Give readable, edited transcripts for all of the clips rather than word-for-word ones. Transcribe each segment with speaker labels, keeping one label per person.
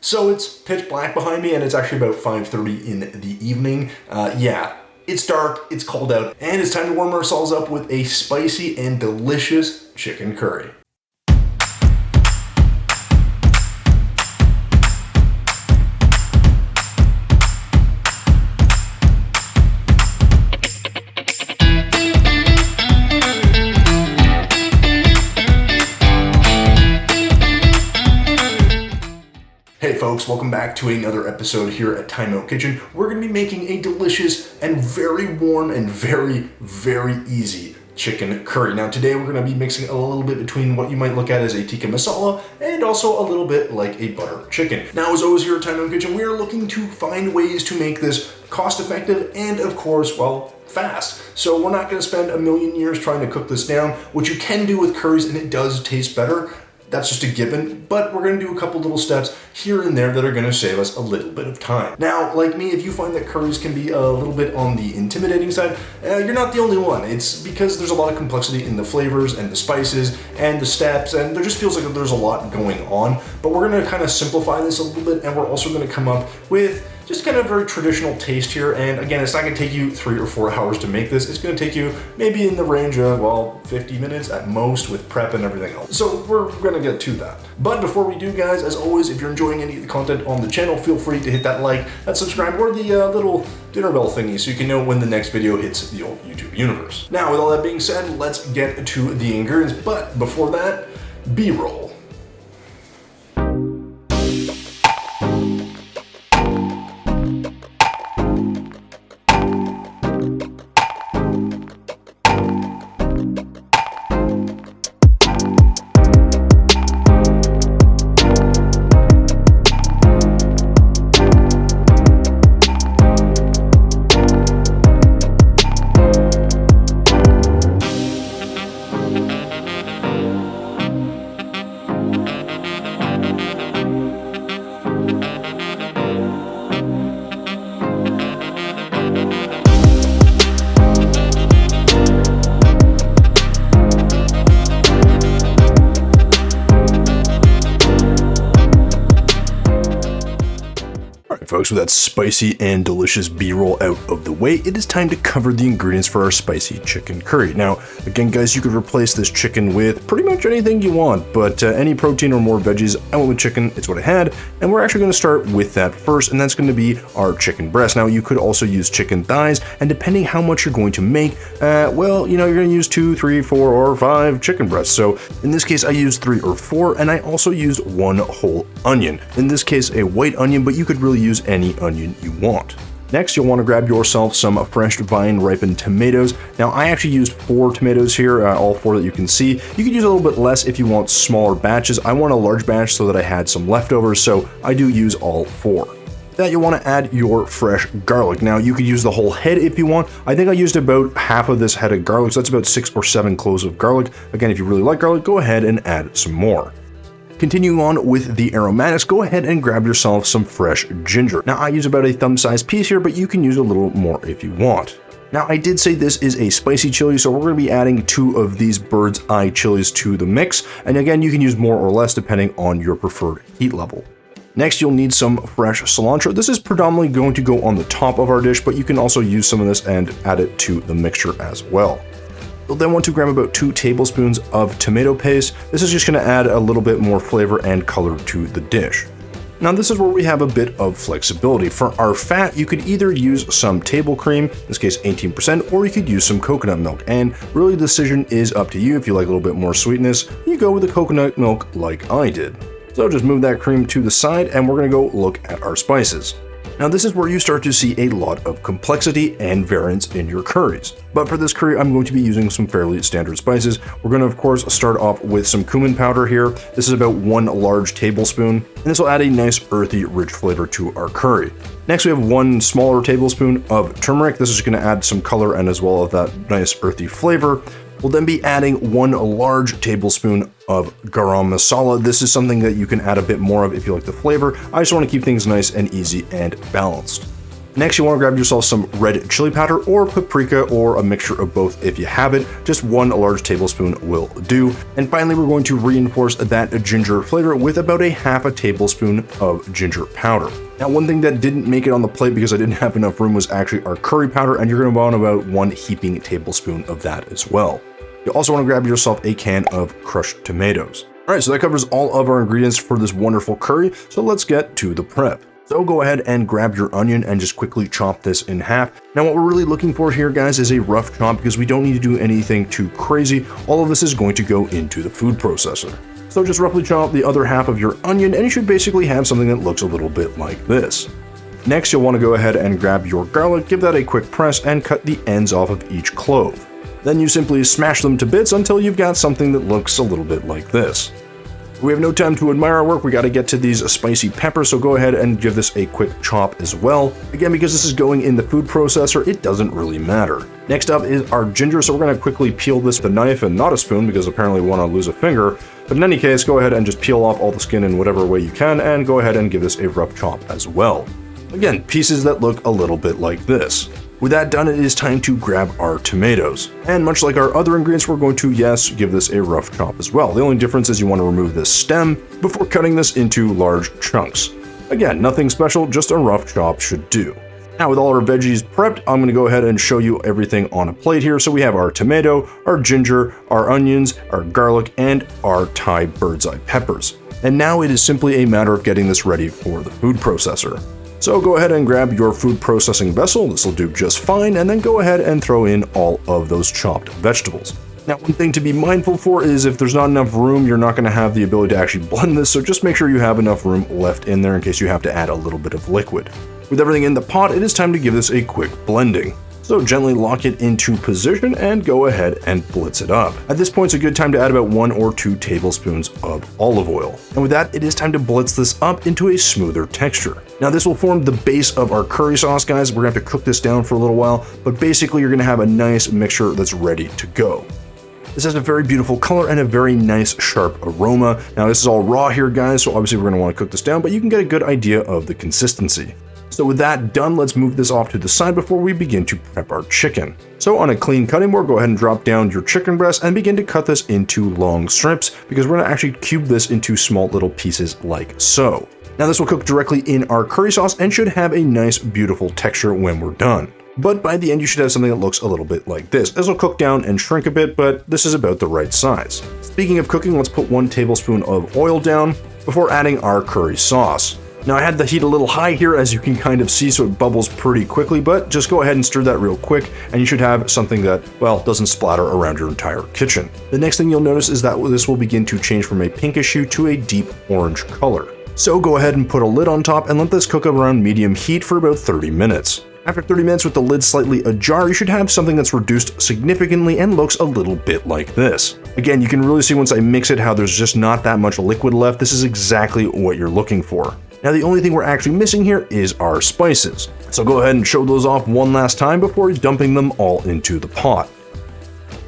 Speaker 1: So it's pitch black behind me and it's actually about 5:30 in the evening. Yeah, it's dark, it's cold out, and it's time to warm ourselves up with a spicy and delicious chicken curry. Hey folks, welcome back to another episode here at Time Out Kitchen. We're going to be making a delicious and very warm and very easy chicken curry. Now today we're going to be mixing a little bit between what you might look at as a tikka masala and also a little bit like a butter chicken. Now as always here at Time Out Kitchen, we are looking to find ways to make this cost effective and of course, well, fast. So we're not going to spend a million years trying to cook this down, which you can do with curries and it does taste better. That's just a given, but we're going to do a couple little steps here and there that are going to save us a little bit of time. Now, like me, if you find that curries can be a little bit on the intimidating side, you're not the only one. It's because there's a lot of complexity in the flavors and the spices and the steps, and there just feels like there's a lot going on. But we're going to kind of simplify this a little bit, and we're also going to come up with just kind of a very traditional taste here. And again, it's not going to take you 3 or 4 hours to make this. It's going to take you maybe in the range of, well, 50 minutes at most with prep and everything else. So we're going to get to that. But before we do, guys, as always, if you're enjoying any of the content on the channel, feel free to hit that like, that subscribe, or the little dinner bell thingy so you can know when the next video hits the old YouTube universe. Now, with all that being said, let's get to the ingredients. But before that, B-roll. Folks, with that spicy and delicious B-roll out of the way, it is time to cover the ingredients for our spicy chicken curry. Now, again, guys, you could replace this chicken with pretty much anything you want, but any protein or more veggies, I went with chicken, it's what I had, and we're actually going to start with that first, and that's going to be our chicken breast. Now, you could also use chicken thighs, and depending how much you're going to make, well, you know, you're going to use 2, 3, 4, or 5 chicken breasts. So in this case, I used 3 or 4, and I also used 1 whole onion. In this case, a white onion, but you could really use any onion you want. Next, you'll want to grab yourself some fresh vine-ripened tomatoes. Now, I actually used 4 tomatoes here, all 4 that you can see. You could use a little bit less if you want smaller batches. I want a large batch so that I had some leftovers, so I do use all 4. That you'll want to add your fresh garlic. Now, you could use the whole head if you want. I think I used about half of this head of garlic, so that's about 6 or 7 cloves of garlic. Again, if you really like garlic, go ahead and add some more. Continuing on with the aromatics, go ahead and grab yourself some fresh ginger. Now, I use about a thumb-sized piece here, but you can use a little more if you want. Now, I did say this is a spicy chili, so we're going to be adding 2 of these bird's eye chilies to the mix. And again, you can use more or less depending on your preferred heat level. Next, you'll need some fresh cilantro. This is predominantly going to go on the top of our dish, but you can also use some of this and add it to the mixture as well. You'll then want to grab about 2 tablespoons of tomato paste. This is just going to add a little bit more flavor and color to the dish. Now, this is where we have a bit of flexibility. For our fat, you could either use some table cream, in this case 18%, or you could use some coconut milk. And really the decision is up to you. If you like a little bit more sweetness, you go with the coconut milk like I did. So just move that cream to the side and we're going to go look at our spices. Now, this is where you start to see a lot of complexity and variance in your curries. But for this curry, I'm going to be using some fairly standard spices. We're going to, of course, start off with some cumin powder here. This is about 1 large tablespoon, and this will add a nice earthy, rich flavor to our curry. Next, we have 1 smaller tablespoon of turmeric. This is going to add some color and as well as that nice earthy flavor. We'll then be adding 1 large tablespoon of garam masala. This is something that you can add a bit more of if you like the flavor. I just want to keep things nice and easy and balanced. Next, you want to grab yourself some red chili powder or paprika or a mixture of both if you have it. Just 1 large tablespoon will do. And finally, we're going to reinforce that ginger flavor with about a half a tablespoon of ginger powder. Now, one thing that didn't make it on the plate because I didn't have enough room was actually our curry powder, and you're going to want about 1 heaping tablespoon of that as well. You also want to grab yourself a can of crushed tomatoes. All right, so that covers all of our ingredients for this wonderful curry, so let's get to the prep. So go ahead and grab your onion and just quickly chop this in half. Now what we're really looking for here, guys, is a rough chop because we don't need to do anything too crazy. All of this is going to go into the food processor. So just roughly chop the other half of your onion and you should basically have something that looks a little bit like this. Next, you'll want to go ahead and grab your garlic, give that a quick press, and cut the ends off of each clove. Then you simply smash them to bits until you've got something that looks a little bit like this. We have no time to admire our work, we got to get to these spicy peppers, so go ahead and give this a quick chop as well. Again, because this is going in the food processor, it doesn't really matter. Next up is our ginger, so we're going to quickly peel this with a knife and not a spoon because apparently we want to lose a finger. But in any case, go ahead and just peel off all the skin in whatever way you can, and go ahead and give this a rough chop as well. Again, pieces that look a little bit like this. With that done, it is time to grab our tomatoes. And much like our other ingredients, we're going to, yes, give this a rough chop as well. The only difference is you want to remove this stem before cutting this into large chunks. Again, nothing special, just a rough chop should do. Now with all our veggies prepped, I'm going to go ahead and show you everything on a plate here. So we have our tomato, our ginger, our onions, our garlic, and our Thai bird's eye peppers. And now it is simply a matter of getting this ready for the food processor. So go ahead and grab your food processing vessel, this will do just fine, and then go ahead and throw in all of those chopped vegetables. Now, one thing to be mindful for is if there's not enough room, you're not going to have the ability to actually blend this, so just make sure you have enough room left in there in case you have to add a little bit of liquid. With everything in the pot, it is time to give this a quick blending. So gently lock it into position and go ahead and blitz it up. At this point, it's a good time to add about 1 or 2 tablespoons of olive oil. And with that, it is time to blitz this up into a smoother texture. Now this will form the base of our curry sauce, guys. We're gonna have to cook this down for a little while, but basically you're gonna have a nice mixture that's ready to go. This has a very beautiful color and a very nice sharp aroma. Now this is all raw here, guys, so obviously we're gonna wanna cook this down, but you can get a good idea of the consistency. So with that done, let's move this off to the side before we begin to prep our chicken. So on a clean cutting board, go ahead and drop down your chicken breast and begin to cut this into long strips because we're gonna actually cube this into small little pieces like so. Now this will cook directly in our curry sauce and should have a nice, beautiful texture when we're done. But by the end, you should have something that looks a little bit like this. This will cook down and shrink a bit, but this is about the right size. Speaking of cooking, let's put 1 tablespoon of oil down before adding our curry sauce. Now I had the heat a little high here, as you can kind of see, so it bubbles pretty quickly, but just go ahead and stir that real quick and you should have something that, well, doesn't splatter around your entire kitchen. The next thing you'll notice is that this will begin to change from a pinkish hue to a deep orange color. So go ahead and put a lid on top and let this cook around medium heat for about 30 minutes. After 30 minutes with the lid slightly ajar, you should have something that's reduced significantly and looks a little bit like this. Again, you can really see once I mix it how there's just not that much liquid left. This is exactly what you're looking for. Now the only thing we're actually missing here is our spices. So go ahead and show those off one last time before dumping them all into the pot.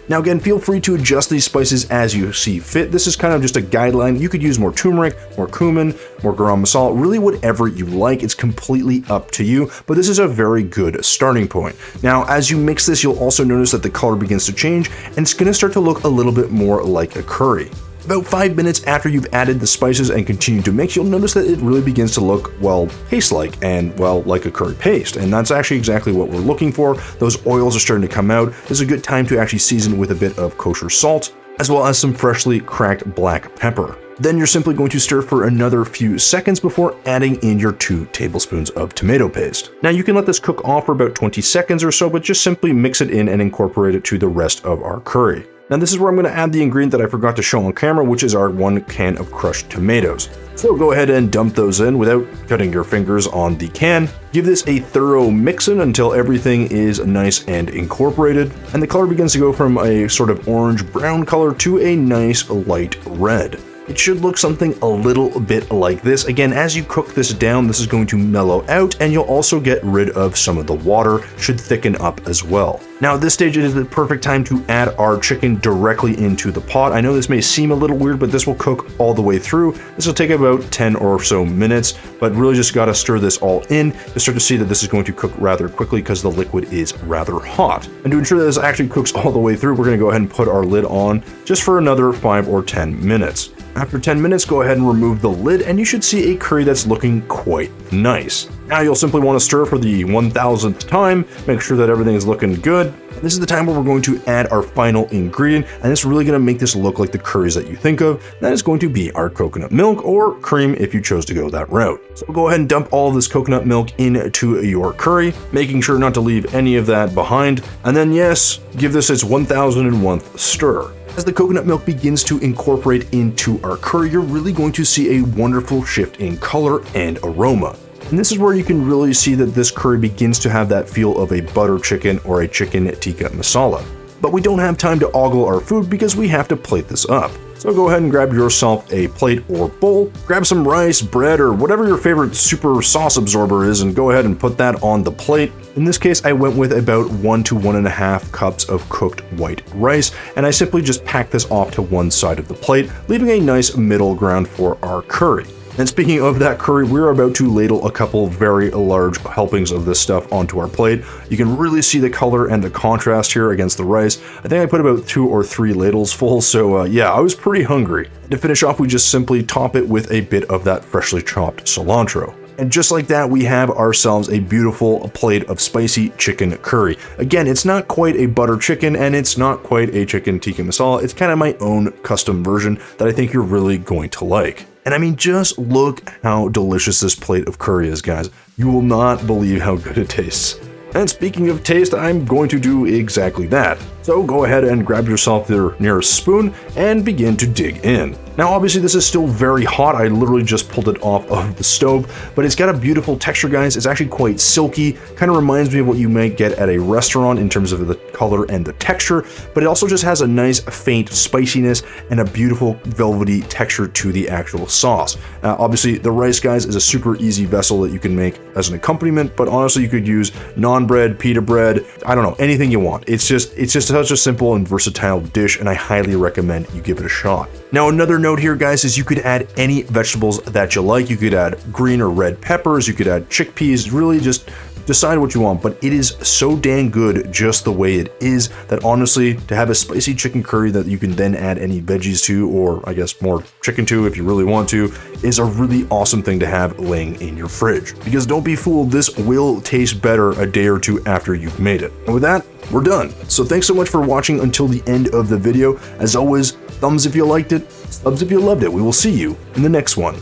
Speaker 1: Now again, feel free to adjust these spices as you see fit. This is kind of just a guideline. You could use more turmeric, more cumin, more garam masala, really whatever you like. It's completely up to you, but this is a very good starting point. Now, as you mix this, you'll also notice that the color begins to change and it's gonna start to look a little bit more like a curry. About 5 minutes after you've added the spices and continue to mix, you'll notice that it really begins to look, well, paste-like and, well, like a curry paste. And that's actually exactly what we're looking for. Those oils are starting to come out. This is a good time to actually season with a bit of kosher salt, as well as some freshly cracked black pepper. Then you're simply going to stir for another few seconds before adding in your 2 tablespoons of tomato paste. Now you can let this cook off for about 20 seconds or so, but just simply mix it in and incorporate it to the rest of our curry. Now this is where I'm going to add the ingredient that I forgot to show on camera, which is our 1 can of crushed tomatoes. So go ahead and dump those in without cutting your fingers on the can. Give this a thorough mix in until everything is nice and incorporated, and the color begins to go from a sort of orange-brown color to a nice light red. it should look something a little bit like this. Again, as you cook this down, this is going to mellow out, and you'll also get rid of some of the water, should thicken up as well. Now at this stage, it is the perfect time to add our chicken directly into the pot. I know this may seem a little weird, but this will cook all the way through. This will take about 10 or so minutes, but really just got to stir this all in to start to see that this is going to cook rather quickly because the liquid is rather hot. And to ensure that this actually cooks all the way through, we're going to go ahead and put our lid on just for another 5 or 10 minutes. After 10 minutes, go ahead and remove the lid, and you should see a curry that's looking quite nice. Now you'll simply want to stir for the 1000th time, make sure that everything is looking good. This is the time where we're going to add our final ingredient, and it's really going to make this look like the curries that you think of. That is going to be our coconut milk, or cream if you chose to go that route. So go ahead and dump all of this coconut milk into your curry, making sure not to leave any of that behind. And then yes, give this its 1001th stir. As the coconut milk begins to incorporate into our curry, you're really going to see a wonderful shift in color and aroma. And this is where you can really see that this curry begins to have that feel of a butter chicken or a chicken tikka masala. But we don't have time to ogle our food because we have to plate this up. So go ahead and grab yourself a plate or bowl, grab some rice, bread, or whatever your favorite super sauce absorber is, and go ahead and put that on the plate. In this case, I went with about 1 to 1.5 cups of cooked white rice, and I simply just packed this off to one side of the plate, leaving a nice middle ground for our curry. And speaking of that curry, we're about to ladle a couple very large helpings of this stuff onto our plate. You can really see the color and the contrast here against the rice. I think I put about 2 or 3 ladles full, so yeah, I was pretty hungry. To finish off, we just simply top it with a bit of that freshly chopped cilantro. And just like that, we have ourselves a beautiful plate of spicy chicken curry. Again, it's not quite a butter chicken, and it's not quite a chicken tikka masala. It's kind of my own custom version that I think you're really going to like. And I mean, just look how delicious this plate of curry is, guys. You will not believe how good it tastes. And speaking of taste, I'm going to do exactly that. So go ahead and grab yourself your nearest spoon and begin to dig in. Now obviously this is still very hot, I literally just pulled it off of the stove, but it's got a beautiful texture, guys. It's actually quite silky, kind of reminds me of what you might get at a restaurant in terms of the color and the texture, but it also just has a nice faint spiciness and a beautiful velvety texture to the actual sauce. Obviously the rice, guys, is a super easy vessel that you can make as an accompaniment, but honestly you could use naan bread, pita bread, I don't know, anything you want. It's just such a simple and versatile dish, and I highly recommend you give it a shot. Now another note here, guys, is you could add any vegetables that you like. You could add green or red peppers, you could add chickpeas, really just decide what you want, but it is so dang good just the way it is that honestly, to have a spicy chicken curry that you can then add any veggies to, or I guess more chicken to if you really want to, is a really awesome thing to have laying in your fridge. Because don't be fooled, this will taste better a day or two after you've made it. And with that, we're done. So thanks so much for watching until the end of the video. As always, thumbs if you liked it, subs if you loved it. We will see you in the next one.